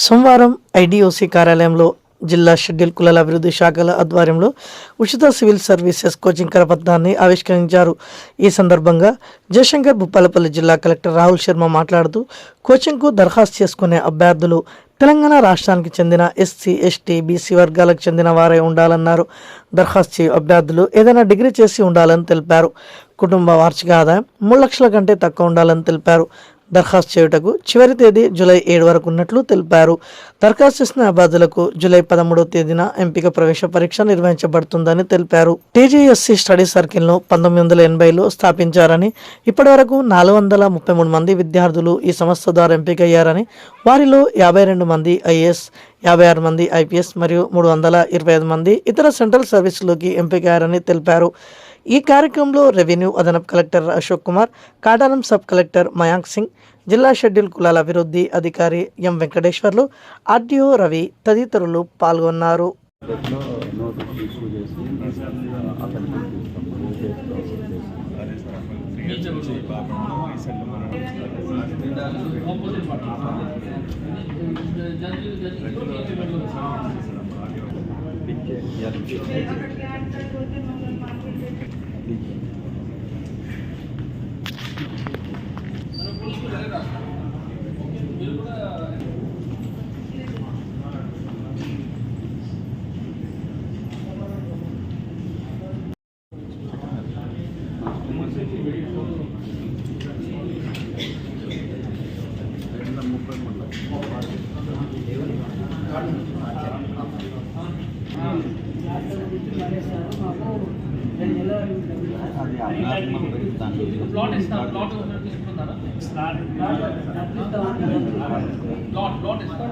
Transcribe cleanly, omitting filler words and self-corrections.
సోమవారం ఐడిఓసి కార్యాలయంలో జిల్లా షెడ్యూల్ కులాల అభివృద్ధి శాఖల ఆధ్వర్యంలో ఉచిత సివిల్ సర్వీసెస్ కోచింగ్ కరపత్రాన్ని ఆవిష్కరించారు. ఈ సందర్భంగా జయశంకర్ భూపాలపల్లి జిల్లా కలెక్టర్ రాహుల్ శర్మ మాట్లాడుతూ కోచింగ్కు దరఖాస్తు చేసుకునే అభ్యర్థులు తెలంగాణ రాష్ట్రానికి చెందిన ఎస్సీ, ఎస్టీ, బీసీ వర్గాలకు చెందిన వారే ఉండాలన్నారు. దరఖాస్తు చేయు అభ్యర్థులు ఏదైనా డిగ్రీ చేసి ఉండాలని తెలిపారు. కుటుంబ వార్షిక ఆదాయం 3 లక్షల కంటే తక్కువ ఉండాలని తెలిపారు. దరఖాస్తు చేయుటకు చివరి తేదీ జూలై 7 వరకు ఉన్నట్లు తెలిపారు. దరఖాస్తు చేసిన అభ్యర్థులకు జూలై 13వ తేదీన ఎంపిక ప్రవేశ పరీక్ష నిర్వహించబడుతుందని తెలిపారు. టీజీఎస్సీ స్టడీ సర్కిల్ను 1980లో స్థాపించారని, ఇప్పటి వరకు 433 మంది విద్యార్థులు ఈ సంస్థ ద్వారా ఎంపికయ్యారని, వారిలో 52 మంది ఐఏఎస్, 56 మంది ఐపీఎస్ మరియు 325 మంది ఇతర సెంట్రల్ సర్వీసులోకి ఎంపికయ్యారని తెలిపారు. ఈ కార్యక్రమంలో రెవెన్యూ అదనపు collector Ashok Kumar, Kataram sub collector Mayank Singh, జిల్లా షెడ్యూల్ కులాల అభివృద్ధి అధికారి ఎం వెంకటేశ్వర్లు, ఆర్డీఓ రవి తదితరులు పాల్గొన్నారు. ప్లాట్